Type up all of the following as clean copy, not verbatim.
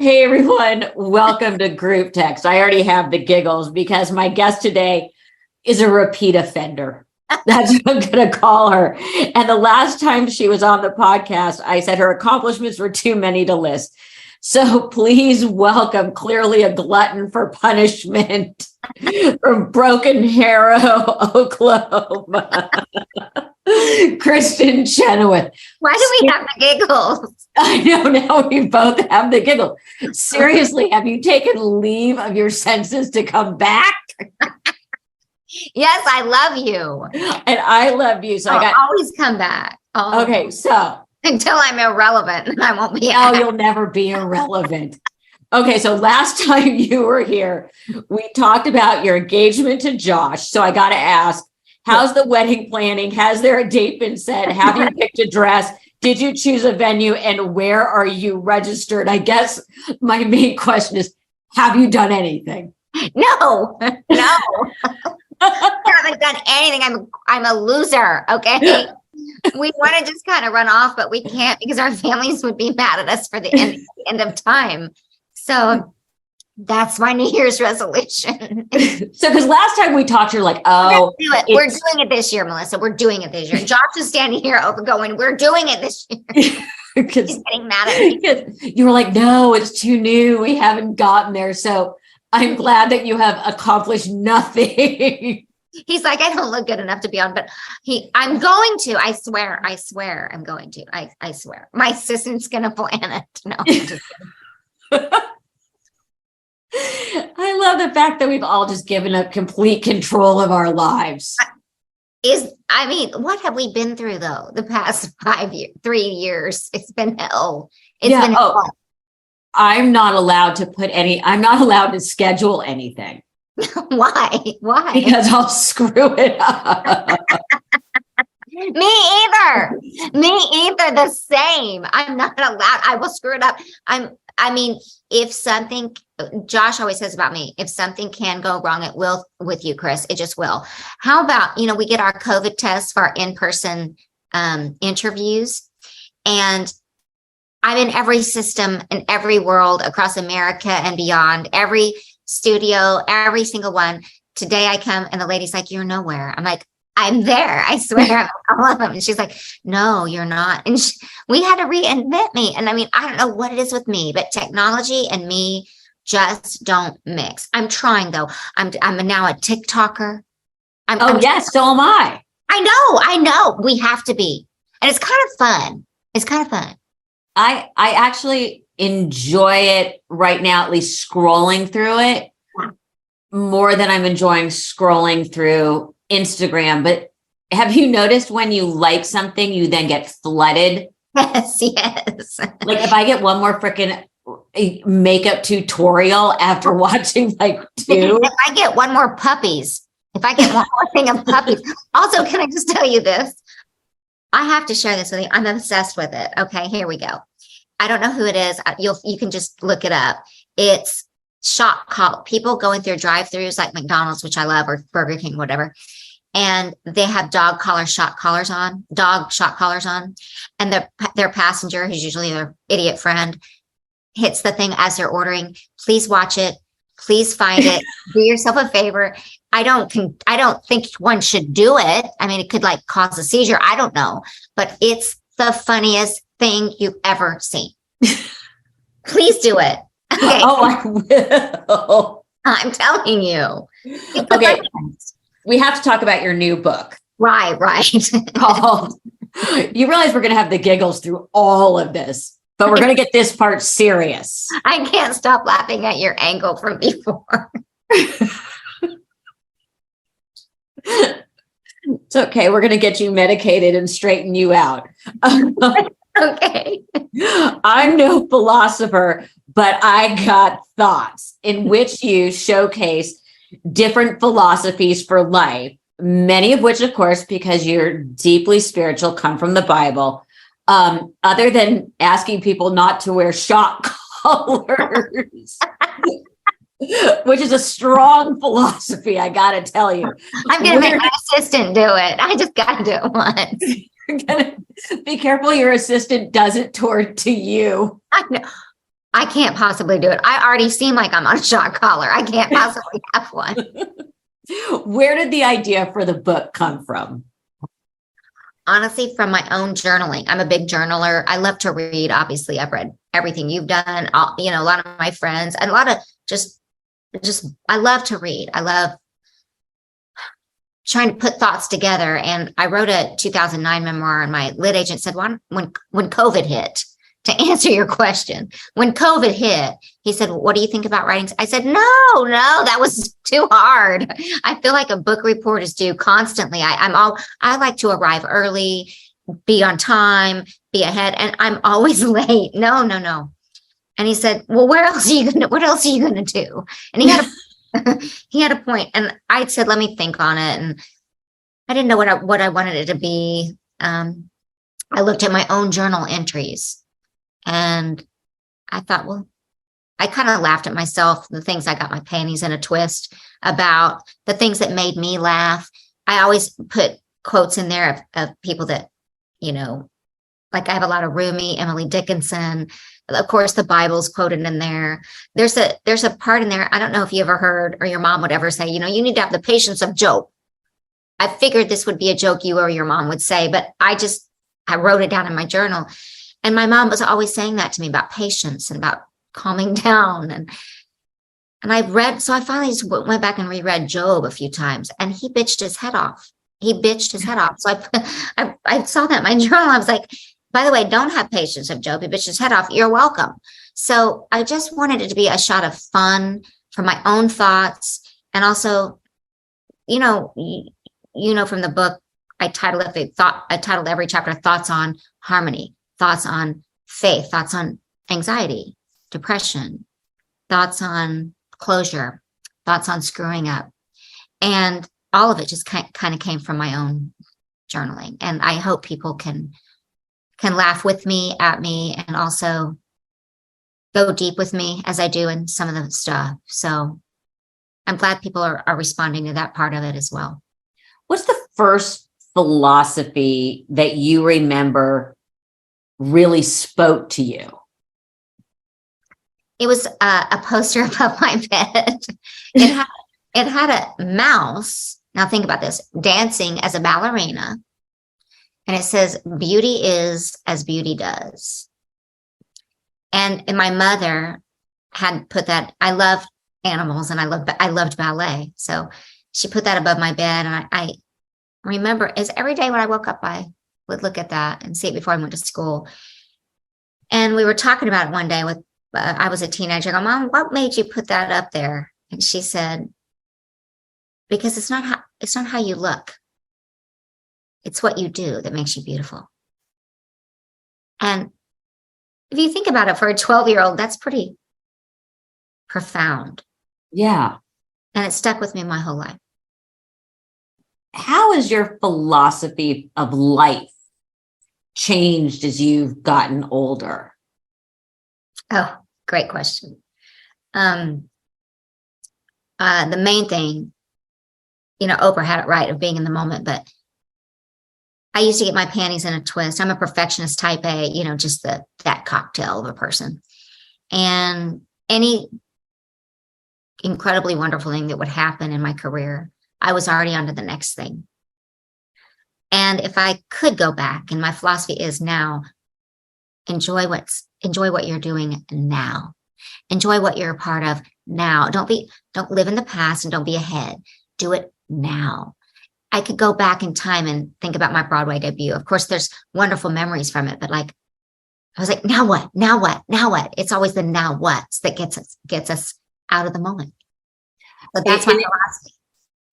Hey everyone, welcome to Group Text. I already have the giggles because my guest today is a repeat offender. That's what I'm going to call her. And the last time she was on the podcast, I said her accomplishments were too many to list. So please welcome, clearly a glutton for punishment from Broken Arrow, Oklahoma, Kristin Chenoweth. Why do we have the giggles? I know, now we both have the giggle. Seriously, have you taken leave of your senses to come back? Yes, I love you. And I love you. So I'll always come back. Oh. Okay, so. Until I'm irrelevant, and I won't be. Oh, you'll never be irrelevant. Okay, so last time you were here, we talked about your engagement to Josh. So I got to ask, how's the wedding planning? Has there a date been set? Have you picked a dress? Did you choose a venue? And where are you registered? I guess my main question is, have you done anything? No. I haven't done anything. I'm a loser. Okay. We want to just kind of run off, but we can't because our families would be mad at us for the end of time. So that's my New Year's resolution. So, because last time we talked, you're like, oh, we're doing it this year, Melissa. We're doing it this year. Josh is standing here going, we're doing it this year. He's getting mad at me. You were like, no, it's too new. We haven't gotten there. So I'm glad that you have accomplished nothing. He's like, I don't look good enough to be on, but I'm going to, I swear, I'm going to, I swear. My assistant's going to plan it. No, I'm just kidding. I love the fact that we've all just given up complete control of our lives. What have we been through though? The past 3 years, it's been hell. Been hell. I'm not allowed to schedule anything. Why? Because I'll screw it up. Me either. The same. I'm not allowed. I will screw it up. If something, Josh always says about me, if something can go wrong, it will with you, Chris. It just will. How about, we get our COVID tests for our in-person interviews, and I'm in every system in every world across America and beyond, every studio, every single one. Today I come and the lady's like, you're nowhere. I'm like, I'm there. I swear. I love them. And she's like, no, you're not. And we had to reinvent me. And I don't know what it is with me, but technology and me just don't mix. I'm trying though. I'm now a TikToker. Yes, so am I. I know. We have to be. And it's kind of fun. I actually enjoy it right now, at least scrolling through it more than I'm enjoying scrolling through Instagram. But have you noticed when you like something, you then get flooded? Yes. Like if I get one more freaking makeup tutorial after watching like 2. If I get one more puppies, if I get one more thing of puppies. Also, can I just tell you this? I have to share this with you. I'm obsessed with it. Okay, here we go. I don't know who it is. You can just look it up. It's people going through drive-thrus like McDonald's, which I love, or Burger King, whatever. And they have dog shock collars on, and their passenger, who's usually their idiot friend, hits the thing as they're ordering. Please watch it. Please find it. Do yourself a favor. I don't think one should do it. It could like cause a seizure. I don't know, but it's the funniest thing you've ever seen. Please do it. Okay. Oh, I will. I'm telling you. Okay. We have to talk about your new book. Right. Called, you realize we're going to have the giggles through all of this, but we're going to get this part serious. I can't stop laughing at your angle from before. It's okay. We're going to get you medicated and straighten you out. Okay. I'm no philosopher, but I got thoughts in which you showcase different philosophies for life, many of which, of course, because you're deeply spiritual, come from the Bible. Other than asking people not to wear shock collars, which is a strong philosophy, I got to tell you. I'm going to make my assistant do it. I just got to do it once. You're going to be careful your assistant does it toward to you. I know. I can't possibly do it. I already seem like I'm on a shot collar. I can't possibly have one. Where did the idea for the book come from? Honestly, from my own journaling. I'm a big journaler. I love to read. Obviously, I've read everything you've done, a lot of my friends, and a lot of just I love to read. I love trying to put thoughts together. And I wrote a 2009 memoir, and my lit agent said, when COVID hit, to answer your question, when COVID hit, he said, what do you think about writing? I said, no, that was too hard. I feel like a book report is due constantly. I like to arrive early, be on time, be ahead, and I'm always late. No. And he said, well, what else are you going to do? And he had a point. And I said, let me think on it. And I didn't know what I wanted it to be. I looked at my own journal entries, and I thought, well, I kind of laughed at myself, the things I got my panties in a twist about, the things that made me laugh. I always put quotes in there of people that, like I have a lot of Rumi, Emily Dickinson. Of course, the Bible's quoted in there. There's a part in there. I don't know if you ever heard, or your mom would ever say, you need to have the patience of Job. I figured this would be a joke you or your mom would say, but I wrote it down in my journal. And my mom was always saying that to me about patience and about calming down. And I finally just went back and reread Job a few times, and he bitched his head off. So I saw that in my journal. I was like, by the way, don't have patience of Job. He bitched his head off. You're welcome. So I just wanted it to be a shot of fun for my own thoughts. And also, from the book, I titled every chapter Thoughts on Harmony, thoughts on faith, thoughts on anxiety, depression, thoughts on closure, thoughts on screwing up. And all of it just kind of came from my own journaling. And I hope people can laugh with me, at me, and also go deep with me as I do in some of the stuff. So I'm glad people are responding to that part of it as well. What's the first philosophy that you remember really spoke to you? It was a poster above my bed. It had a mouse. Now think about this, dancing as a ballerina. And it says, beauty is as beauty does. And my mother had put that. I love animals, and I loved ballet. So she put that above my bed. And I remember, as every day when I woke up, I would look at that and see it before I went to school. And we were talking about it one day with, I was a teenager. I go, Mom, what made you put that up there? And she said, because it's not how you look. It's what you do that makes you beautiful. And if you think about it, for a 12-year-old, that's pretty profound. Yeah. And it stuck with me my whole life. How has your philosophy of life changed as you've gotten older? Oh, great question. The main thing, Oprah had it right of being in the moment, but I used to get my panties in a twist. I'm a perfectionist type A, just that cocktail of a person. And any incredibly wonderful thing that would happen in my career, I was already on to the next thing. And if I could go back, and my philosophy is now, enjoy what you're doing now. Enjoy what you're a part of now. Don't live in the past and don't be ahead. Do it now. I could go back in time and think about my Broadway debut. Of course, there's wonderful memories from it, but I was like, now what? Now what? Now what? It's always the now what's that gets us out of the moment. But that's my philosophy.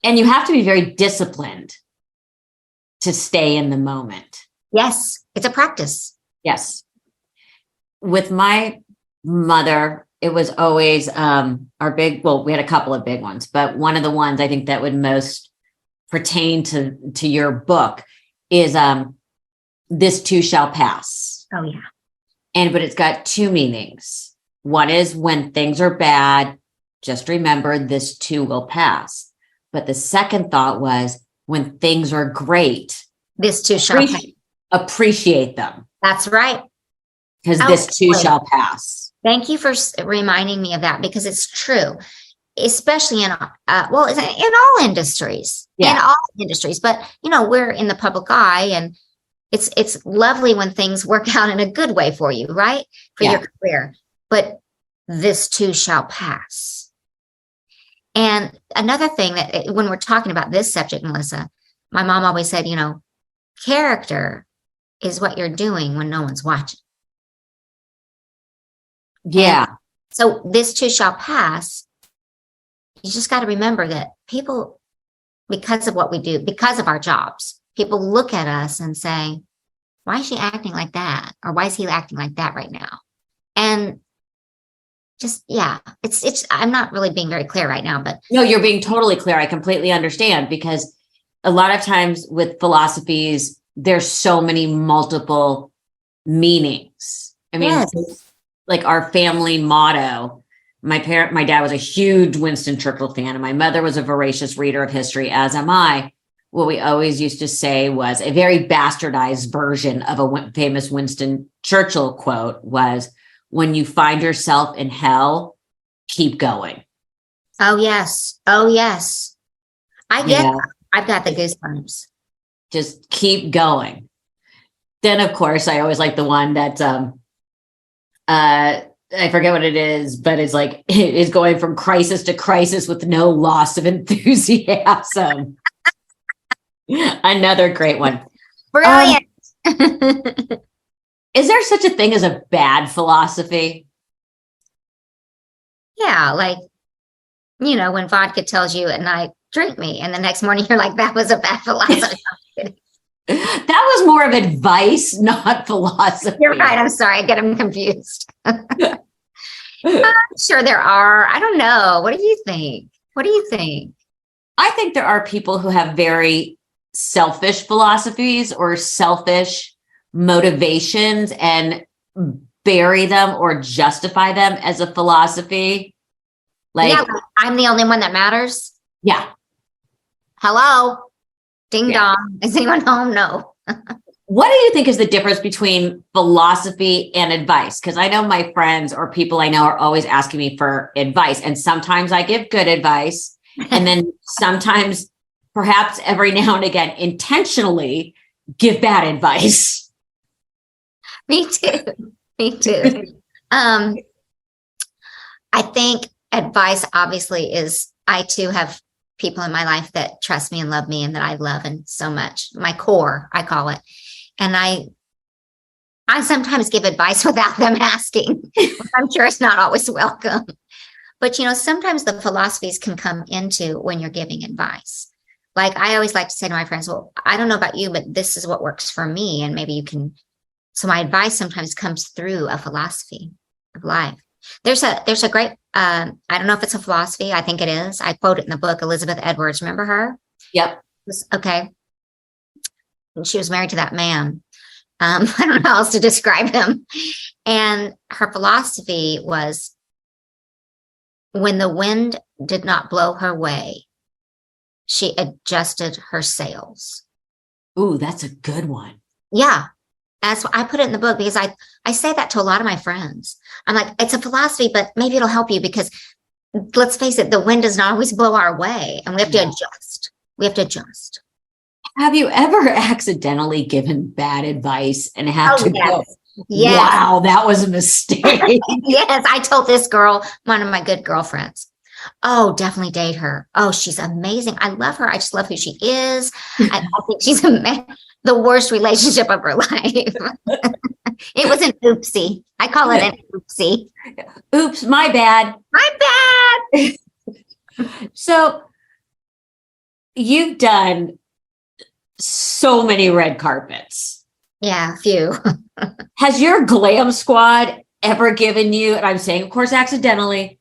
And you have to be very disciplined to stay in the moment. Yes, it's a practice. Yes. With my mother, it was always we had a couple of big ones, but one of the ones I think that would most pertain to your book is this too shall pass. Oh yeah. But it's got two meanings. One is, when things are bad, just remember this too will pass. But the second thought was, when things are great, this too shall pass. Appreciate them. That's right. Because this too shall pass. Thank you for reminding me of that, because it's true, especially in well, in all industries, but we're in the public eye, and it's lovely when things work out in a good way for you, right? For your career, but this too shall pass. And another thing that when we're talking about this subject, Melissa, my mom always said, character is what you're doing when no one's watching. Yeah. And so this too shall pass. You just got to remember that people, because of what we do, because of our jobs, people look at us and say, why is she acting like that? Or why is he acting like that right now? And just, it's, I'm not really being very clear right now, but. No, you're being totally clear. I completely understand, because a lot of times with philosophies, there's so many multiple meanings. I mean, like our family motto, my dad was a huge Winston Churchill fan, and my mother was a voracious reader of history, as am I. What we always used to say was a very bastardized version of a famous Winston Churchill quote was, when you find yourself in hell, keep going. Oh, yes. Oh, yes. I get that. I've got the goosebumps. Just keep going. Then, of course, I always like the one that, I forget what it is, but it's like, it is going from crisis to crisis with no loss of enthusiasm. Another great one. Brilliant. Is there such a thing as a bad philosophy? Yeah, like, when vodka tells you at night, drink me, and the next morning you're like, that was a bad philosophy. That was more of advice, not philosophy. You're right. I'm sorry. I get them confused. I'm sure there are. I don't know. What do you think? I think there are people who have very selfish philosophies or selfish motivations and bury them or justify them as a philosophy. Like, I'm the only one that matters. Yeah. Hello. Ding dong. Is anyone home? No. What do you think is the difference between philosophy and advice? Because I know my friends or people I know are always asking me for advice. And sometimes I give good advice. And then sometimes, perhaps every now and again, intentionally give bad advice. Me too. I think advice obviously is, I too have people in my life that trust me and love me and that I love and so much. My core, I call it. And I sometimes give advice without them asking. I'm sure it's not always welcome. But, sometimes the philosophies can come into when you're giving advice. Like I always like to say to my friends, well, I don't know about you, but this is what works for me. And maybe you can. So my advice sometimes comes through a philosophy of life. There's a great, I don't know if it's a philosophy. I think it is. I quote it in the book, Elizabeth Edwards. Remember her? Yep. Okay. And she was married to that man. I don't know how else to describe him. And her philosophy was, when the wind did not blow her way, she adjusted her sails. Ooh, that's a good one. Yeah. That's why I put it in the book, because I say that to a lot of my friends. I'm like, it's a philosophy, but maybe it'll help you, because let's face it, the wind does not always blow our way, and we have to adjust. Have you ever accidentally given bad advice and have to go, yes. Wow, that was a mistake? Yes, I told this girl, one of my good girlfriends, oh, definitely date her. Oh, she's amazing. I love her. I just love who she is. I think she's the worst relationship of her life. It was an oopsie. I call it an oopsie. Oops, my bad. So you've done so many red carpets. Yeah, a few. Has your glam squad ever given you, and I'm saying, of course, accidentally,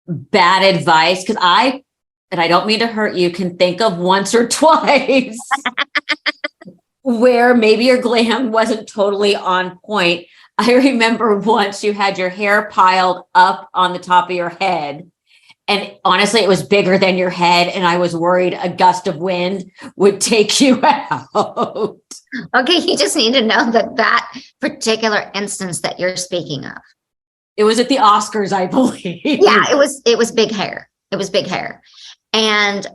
bad advice? Because I don't mean to hurt you, can think of once or twice where maybe your glam wasn't totally on point. I remember once you had your hair piled up on the top of your head. And honestly, it was bigger than your head. And I was worried a gust of wind would take you out. Okay, you just need to know that particular instance that you're speaking of. It was at the Oscars, I believe. Yeah, it was big hair. It was big hair. And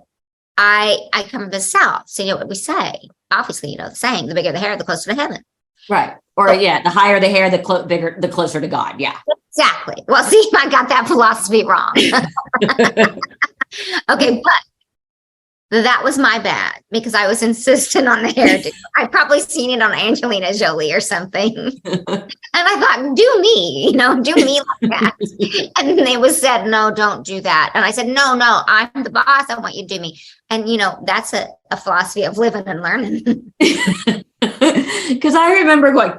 I come from the South. So you know what we say? Obviously, you know, the saying, the bigger the hair, the closer to heaven. Right. Or yeah, the higher the hair, the closer to God. Yeah. Exactly. Well, see, I got that philosophy wrong. Okay, but that was my bad because I was insistent on the hairdo. I've probably seen it on Angelina Jolie or something. And I thought, do me, you know, do me like that. And it was said, no, don't do that. And I said, no, I'm the boss. I want you to do me. And, you know, that's a philosophy of living and learning. Because I remember going,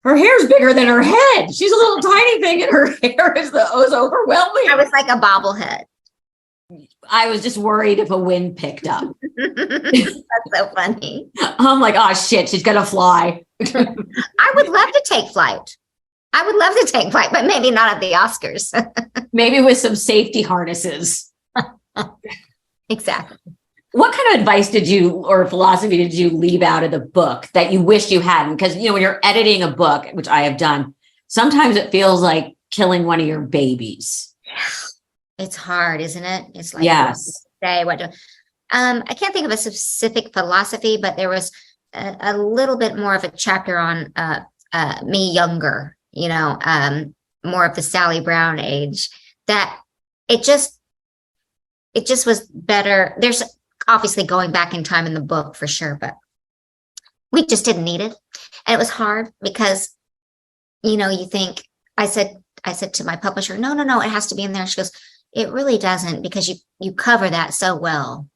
her hair's bigger than her head. She's a little tiny thing and her hair is overwhelming. I was like a bobblehead. I was just worried if a wind picked up. That's so funny. I'm like, oh shit, she's gonna fly. I would love to take flight. But maybe not at the Oscars. Maybe with some safety harnesses. Exactly. What kind of advice or philosophy did you leave out of the book that you wish you hadn't? Because, you know, when you're editing a book, which I have done, sometimes it feels like killing one of your babies. It's hard, isn't it? It's like, yes. I can't think of a specific philosophy, but there was a little bit more of a chapter on me younger, you know, more of the Sally Brown age, that it just was better. There's obviously going back in time in the book for sure, but we just didn't need it. And it was hard because, you know, you think, I said to my publisher, no, it has to be in there. She goes, it really doesn't, because you cover that so well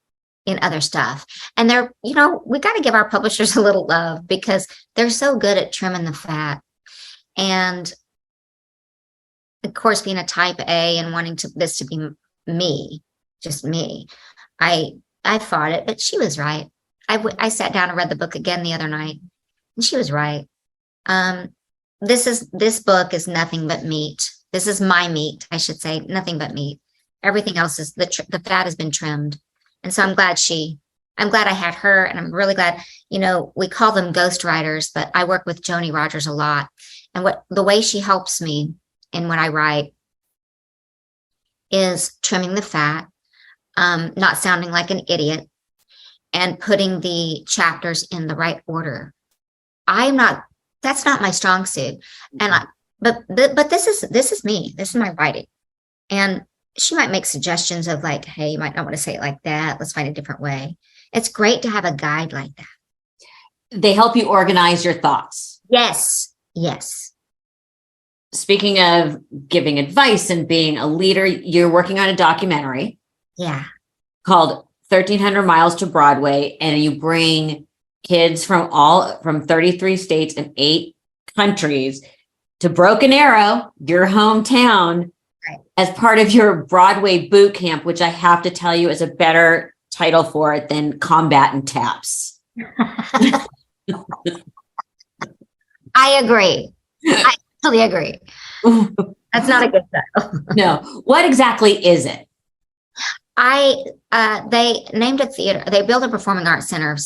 in other stuff. And they're, you know, we got to give our publishers a little love because they're so good at trimming the fat. And of course, being a type A and wanting this to be me, just me, I fought it, but she was right. I sat down and read the book again the other night, and she was right. This book is nothing but meat. This is my meat, I should say, nothing but meat. Everything else is the fat has been trimmed. And so I'm glad I had her, and I'm really glad, you know, we call them ghostwriters, but I work with Joni Rogers a lot. And the way she helps me in what I write is trimming the fat, not sounding like an idiot, and putting the chapters in the right order. That's not my strong suit. And but this is me. This is my writing. And she might make suggestions of like, hey, you might not want to say it like that. Let's find a different way. It's great to have a guide like that. They help you organize your thoughts. Yes. Speaking of giving advice and being a leader, you're working on a documentary. Yeah. Called 1,300 Miles to Broadway. And you bring kids from 33 states and 8 countries to Broken Arrow, your hometown, right, as part of your Broadway boot camp, which I have to tell you is a better title for it than Combat and Taps. I agree. I totally agree. That's not a good title. No. What exactly is it? They named a theater. They built a performing arts center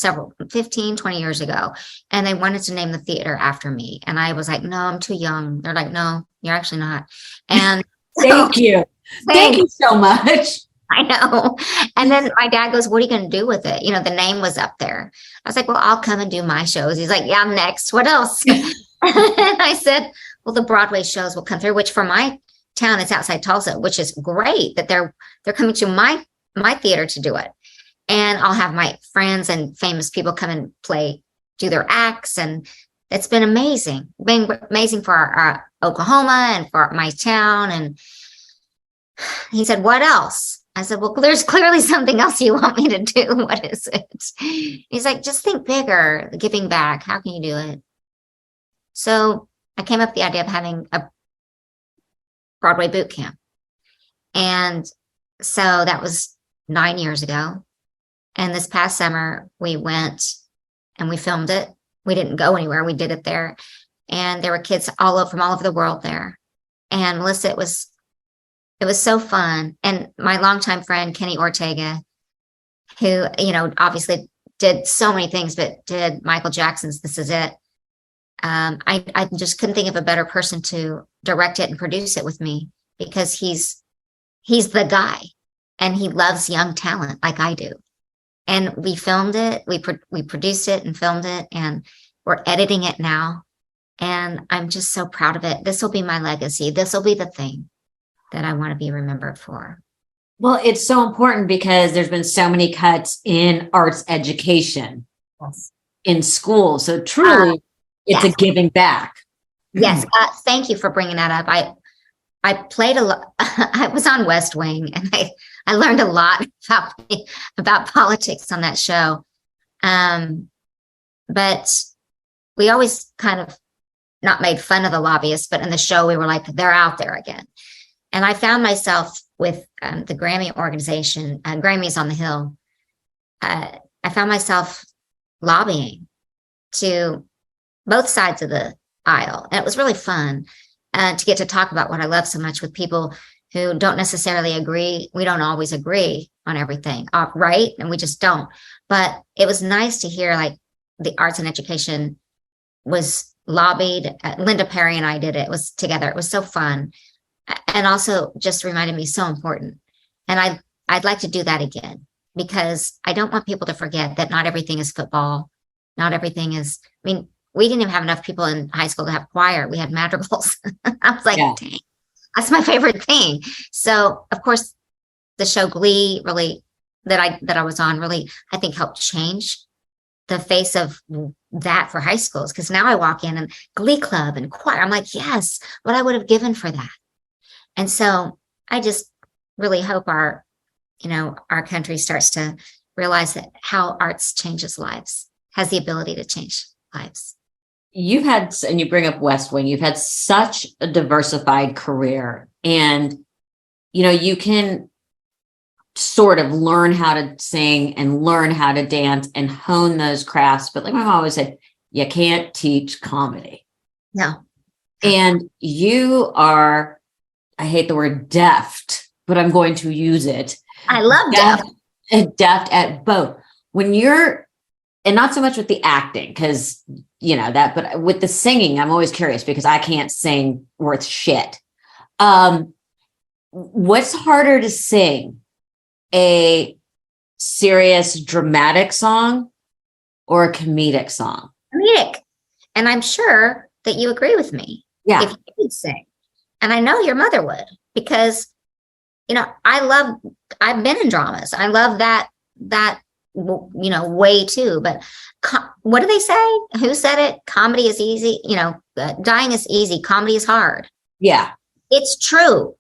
15, 20 years ago, and they wanted to name the theater after me. And I was like, no, I'm too young. They're like, no, you're actually not. And Thank you. Thank you so much. I know. And then my dad goes, what are you going to do with it? You know, the name was up there. I was like, well, I'll come and do my shows. He's like, yeah, next. What else? And I said, well, the Broadway shows will come through, which for my town, it's outside Tulsa, which is great that they're coming to my theater to do it. And I'll have my friends and famous people come and do their acts. And it's been amazing. For our Oklahoma and for my town. And he said, what else? I said, well, there's clearly something else you want me to do. What is it? He's like, just think bigger, giving back. How can you do it? So I came up with the idea of having a Broadway boot camp. And so that was 9 years ago. And this past summer, we went and we filmed it. We didn't go anywhere. We did it there. And there were kids from all over the world there. And Melissa, it was so fun. And my longtime friend, Kenny Ortega, who, you know, obviously did so many things, but did Michael Jackson's This Is It. I just couldn't think of a better person to direct it and produce it with me, because he's the guy, and he loves young talent like I do. And we filmed it, we produced it and filmed it, and we're editing it now. And I'm just so proud of it. This will be my legacy. This will be the thing that I want to be remembered for. Well, it's so important because there's been so many cuts in arts education in school. So truly, it's yes. a giving back. Yes. Thank you for bringing that up. I played a lot. I was on West Wing, and I learned a lot about politics on that show. But we always kind of not made fun of the lobbyists, but in the show we were like, they're out there again. And I found myself with the Grammy organization, Grammys on the Hill. I found myself lobbying to both sides of the aisle. And it was really fun to get to talk about what I love so much with people who don't necessarily agree. We don't always agree on everything, right? And we just don't. But it was nice to hear like the arts and education was lobbied. Linda Perry and I did it. It was together. It was so fun. And also just reminded me so important. And I'd like to do that again, because I don't want people to forget that not everything is football. Not everything is, I mean, we didn't even have enough people in high school to have choir. We had madrigals. I was like, dang, that's my favorite thing. So of course the show Glee really that I was on really, I think, helped change the face of that for high schools. Cause now I walk in and Glee Club and choir. I'm like, yes, what I would have given for that. And so I just really hope our country starts to realize that how arts changes lives, has the ability to change lives. You've had, and you bring up West Wing, you've had such a diversified career, and, you can sort of learn how to sing and learn how to dance and hone those crafts. But like my mom always said, you can't teach comedy. No. And you are, I hate the word deft, but I'm going to use it. I love deft. Deft at both. When you're, and not so much with the acting, because that, but with the singing, I'm always curious because I can't sing worth shit. What's harder to sing, a serious dramatic song or a comedic song? Comedic. And I'm sure that you agree with me. Yeah. If you could sing. And I know your mother would, because, I've been in dramas. I love that, way too. But what do they say? Who said it? Comedy is easy. Dying is easy. Comedy is hard. Yeah. It's true.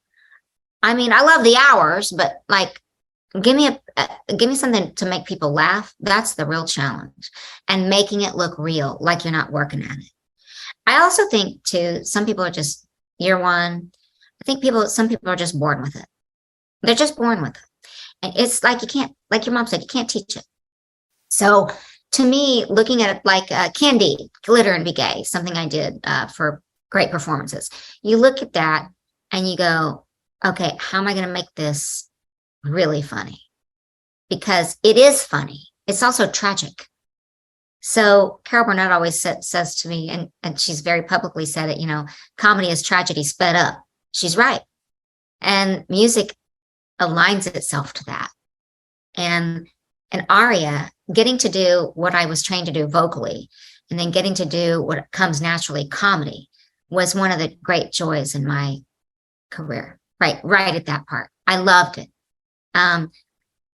I mean, I love the hours, but like, give me something to make people laugh. That's the real challenge, and making it look real, like you're not working at it. I also think too, some people are just year one. I think some people are just born with it. They're just born with it. And it's like, you can't, like your mom said, you can't teach it. So to me, looking at it like Candy, Glitter and Be Gay, something I did for great performances. You look at that and you go, okay, how am I going to make this really funny? Because it is funny. It's also tragic. So Carol Burnett always says to me, and she's very publicly said it, comedy is tragedy sped up. She's right. And music aligns itself to that. And an aria, getting to do what I was trained to do vocally, and then getting to do what comes naturally, comedy, was one of the great joys in my career. Right at that part. I loved it.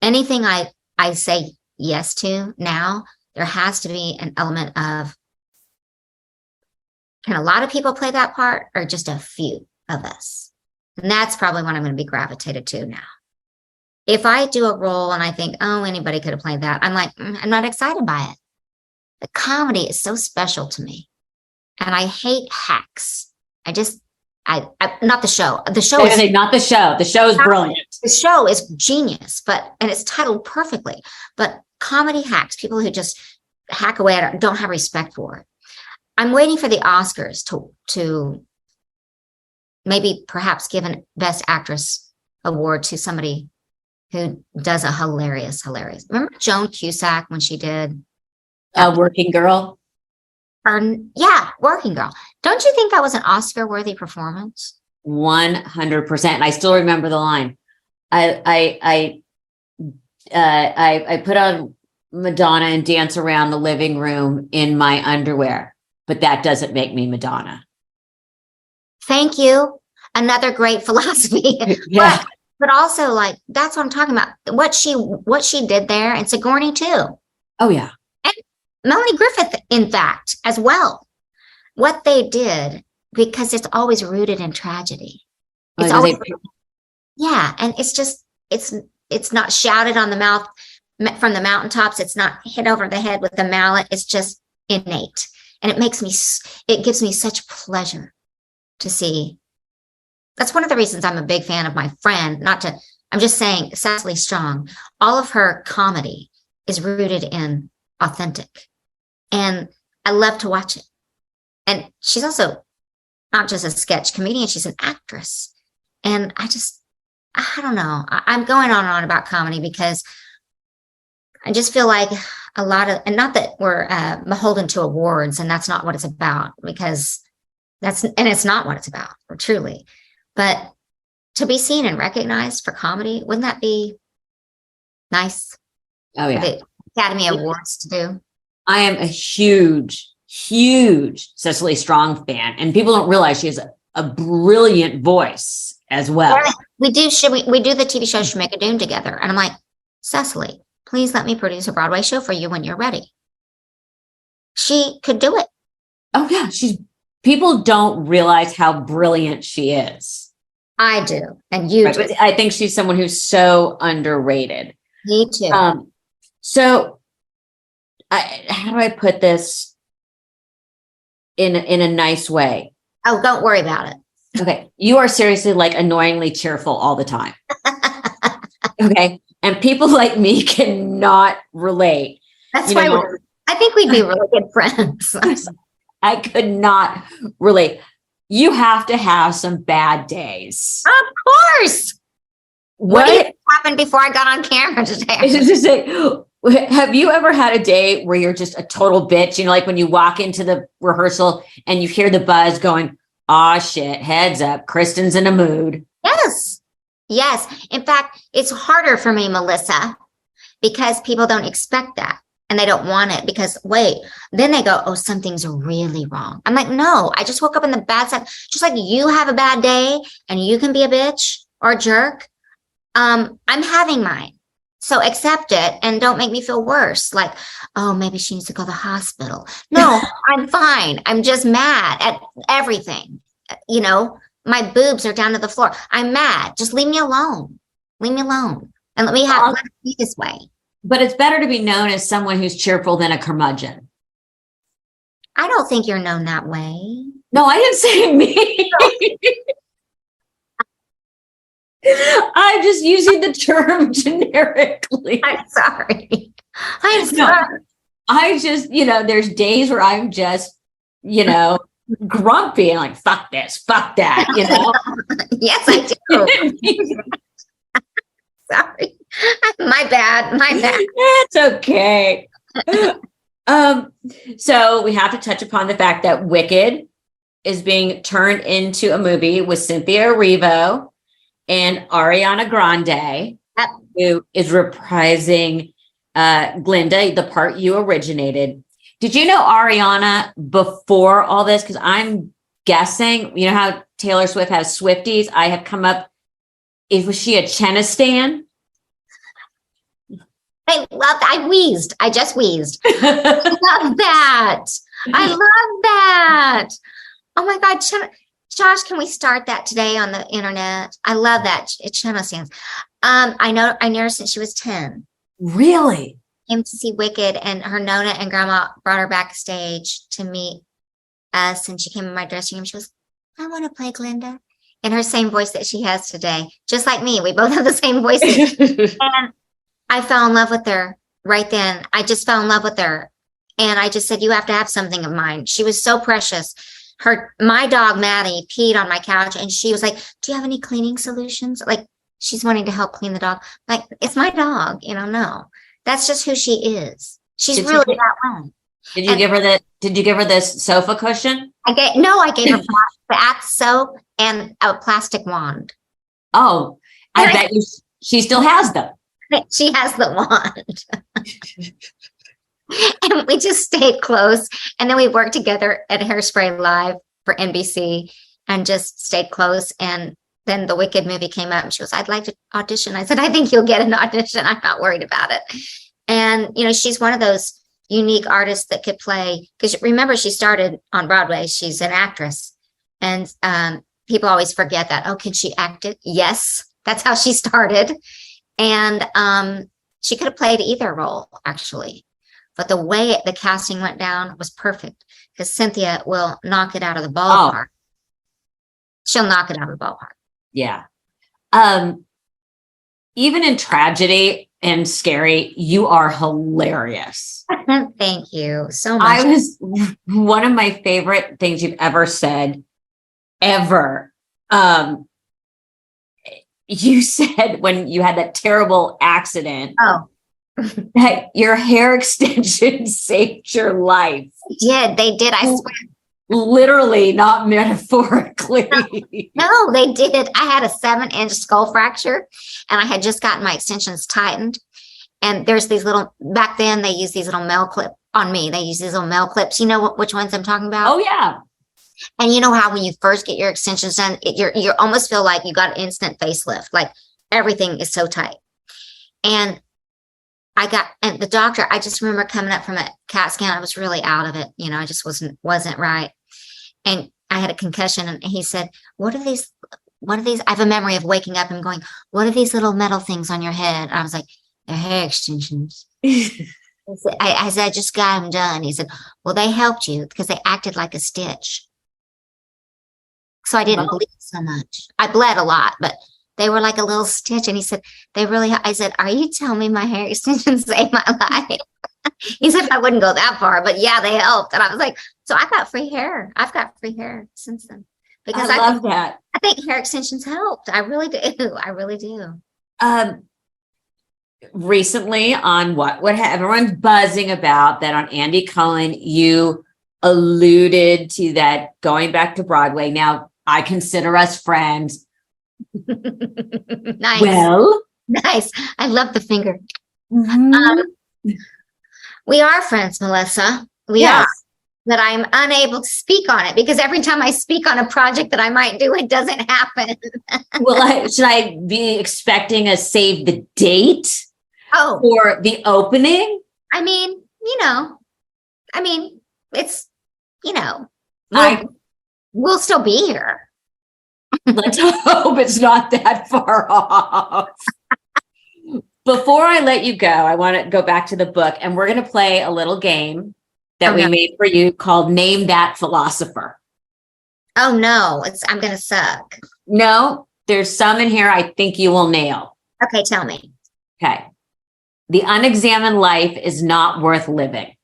Anything I say yes to now, there has to be an element of, can a lot of people play that part, or just a few of us? And that's probably what I'm going to be gravitated to now. If I do a role and I think, oh, anybody could have played that, I'm like, I'm not excited by it. The comedy is so special to me. And I hate hacks. Not the show. The show is not the show. The show is brilliant. The show is genius, and it's titled perfectly. But comedy hacks, people who just hack away at it, don't have respect for it. I'm waiting for the Oscars to maybe perhaps give an Best Actress award to somebody who does a hilarious. Remember Joan Cusack when she did A Working Girl? Or yeah, Working Girl. Don't you think that was an Oscar-worthy performance? 100%. And I still remember the line. I put on Madonna and dance around the living room in my underwear, but that doesn't make me Madonna. Thank you. Another great philosophy. Yeah. But also, like, that's what I'm talking about. What she did there, and Sigourney too. Oh yeah. And Melanie Griffith, in fact, as well. What they did, because it's always rooted in tragedy. It's always, yeah, and it's just it's not shouted on the mouth from the mountaintops. It's not hit over the head with a mallet. It's just innate, and it gives me such pleasure to see. That's one of the reasons I'm a big fan of my friend. I'm just saying, Cecily Strong. All of her comedy is rooted in authentic, and I love to watch it. And she's also not just a sketch comedian; she's an actress. And I don't know. I'm going on and on about comedy because I just feel like a lot of, and not that we're beholden to awards, and that's not what it's about, because it's not what it's about, truly. But to be seen and recognized for comedy, wouldn't that be nice? Oh yeah. The Academy Awards to do. I am a huge Cecily Strong fan, and people don't realize she has a brilliant voice as well. We do. We do the TV show Schmigadoon together, and I'm like, Cecily, please let me produce a Broadway show for you when you're ready. She could do it. Oh yeah, people don't realize how brilliant she is. I do, and you do. I think she's someone who's so underrated. Me too. So, how do I put this in a nice way? Oh, don't worry about it. Okay, you are seriously like annoyingly cheerful all the time. Okay, and people like me cannot relate. That's why I think we'd be really good friends. I could not relate. You have to have some bad days. Of course. What happened before I got on camera today? Have you ever had a day where you're just a total bitch? You know, like when you walk into the rehearsal and you hear the buzz going, "Aw, shit, heads up, Kristin's in a mood." Yes. In fact, it's harder for me, Melissa, because people don't expect that. And they don't want it because, wait, then they go, "Oh, something's really wrong." I'm like, no, I just woke up in the bad side. Just like you have a bad day and you can be a bitch or a jerk. I'm having mine. So accept it and don't make me feel worse. Like, oh, maybe she needs to go to the hospital. No, I'm fine. I'm just mad at everything. You know, my boobs are down to the floor. I'm mad. Just leave me alone. Leave me alone. And let it be this way. But it's better to be known as someone who's cheerful than a curmudgeon. I don't think you're known that way. No, I didn't say me. I'm just using the term generically. I'm sorry. I'm sorry. I just, there's days where I'm just, grumpy and like, fuck this, fuck that, Yes, I do. Sorry. My bad. It's okay. So we have to touch upon the fact that Wicked is being turned into a movie with Cynthia Erivo and Ariana Grande, who is reprising Glinda, the part you originated. Did you know Ariana before all this? Because I'm guessing, you know how Taylor Swift has Swifties? I have come up. Was she a Chenna stan? I love that. I wheezed. I just wheezed. I love that. I love that. Oh my God. Josh, can we start that today on the internet? I love that. Chenna stands. I knew her since she was 10. Really? Came to see Wicked, and her Nona and Grandma brought her backstage to meet us. And she came in my dressing room. She goes, "I want to play Glinda." In her same voice that she has today. Just like me. We both have the same voices. And I fell in love with her right then. I just fell in love with her. And I just said, "You have to have something of mine." She was so precious. My dog, Maddie, peed on my couch, and she was like, "Do you have any cleaning solutions?" Like, she's wanting to help clean the dog. Like, it's my dog, no. That's just who she is. She's really that way. Did you give her this sofa cushion? I gave her bath soap and a plastic wand. Oh, I bet she still has them. She has the wand. And we just stayed close. And then we worked together at Hairspray Live for NBC and just stayed close. And then the Wicked movie came up and she goes, I'd like to audition. I said, I think you'll get an audition. I'm not worried about it. And, she's one of those unique artists that could play, because remember, she started on Broadway. She's an actress. And people always forget that. Oh, can she act it? Yes, that's how she started. And she could have played either role, actually. But the way the casting went down was perfect, because Cynthia will knock it out of the ballpark. She'll knock it out of the ballpark. Yeah. Even in tragedy and scary, you are hilarious. Thank you so much. One of my favorite things you've ever said, ever. You said when you had that terrible accident, that your hair extensions saved your life. They did. I swear. Literally, not metaphorically. No, they did. I had a 7-inch skull fracture and I had just gotten my extensions tightened. And there's these back then they used these little male clip on me. They use these little male clips. You know which ones I'm talking about? Oh, yeah. And you know how when you first get your extensions done, you almost feel like you got an instant facelift. Like everything is so tight. And and the doctor, I just remember coming up from a CAT scan. I was really out of it. I just wasn't right. And I had a concussion and he said, what are these? I have a memory of waking up and going, what are these little metal things on your head? And I was like, they're hair extensions. I said, I just got them done. He said, well, they helped you because they acted like a stitch. So I didn't bleed so much. I bled a lot, but they were like a little stitch. And he said, I said, are you telling me my hair extensions saved my life? He said, I wouldn't go that far, but yeah, they helped. And I was like, so I got free hair. I've got free hair since then. Because I love that. I think hair extensions helped. I really do. I really do. Recently on what everyone's buzzing about, that on Andy Cohen, you alluded to that going back to Broadway. Now, I consider us friends. Nice. Well, nice. I love the finger. Mm-hmm. We are friends, Melissa. We are. But I'm unable to speak on it because every time I speak on a project that I might do, it doesn't happen. Well, should I be expecting a save the date for the opening? I mean, it's, we'll still be here. Let's hope it's not that far off. Before I let you go, I want to go back to the book, and we're going to play a little game that we made for you called Name That Philosopher. Oh, no, I'm going to suck. No, there's some in here I think you will nail. Okay, tell me. Okay. The unexamined life is not worth living.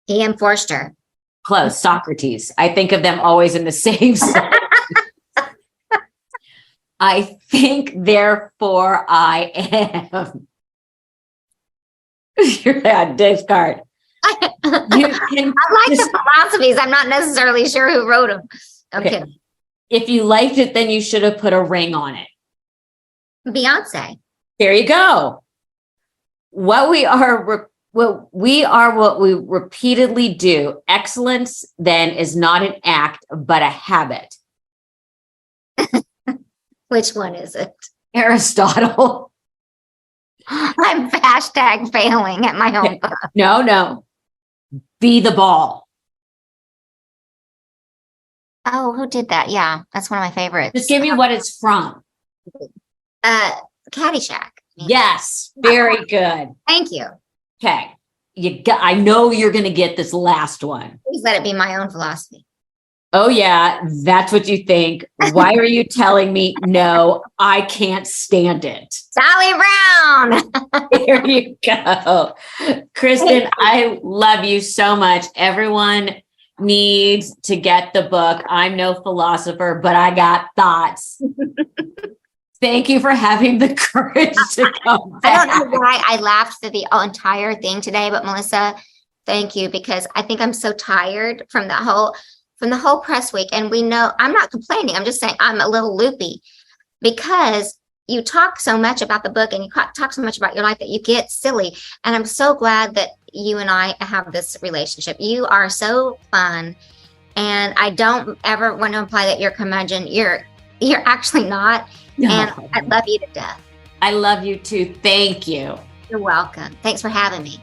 E.M. Forster. Close. Socrates. I think of them always in the same sentence. I think, therefore I am. You're that discard. I like the philosophies. I'm not necessarily sure who wrote them. Okay. If you liked it, then you should have put a ring on it. Beyonce. There you go. What we are what we repeatedly do. Excellence then is not an act, but a habit. Which one is it? Aristotle. I'm hashtag failing at my own book. No. Be the ball. Oh, who did that? Yeah, that's one of my favorites. Just give me what it's from. Caddyshack. Yes, very good. Thank you. Okay, I know you're going to get this last one. Please let it be my own philosophy. Oh yeah, that's what you think. Why are you telling me no? I can't stand it. Sally Brown. There you go. Kristin, I love you so much. Everyone needs to get the book. I'm no philosopher, but I got thoughts. Thank you for having the courage to come back. I don't know why I laughed through the entire thing today, but Melissa, Thank you, because I think I'm so tired from the whole press week. And we know I'm not complaining. I'm just saying I'm a little loopy because you talk so much about the book and you talk so much about your life that you get silly. And I'm so glad that you and I have this relationship. You are so fun. And I don't ever want to imply that you're curmudgeon. You're actually not. No. And I love you to death. I love you too. Thank you. You're welcome. Thanks for having me.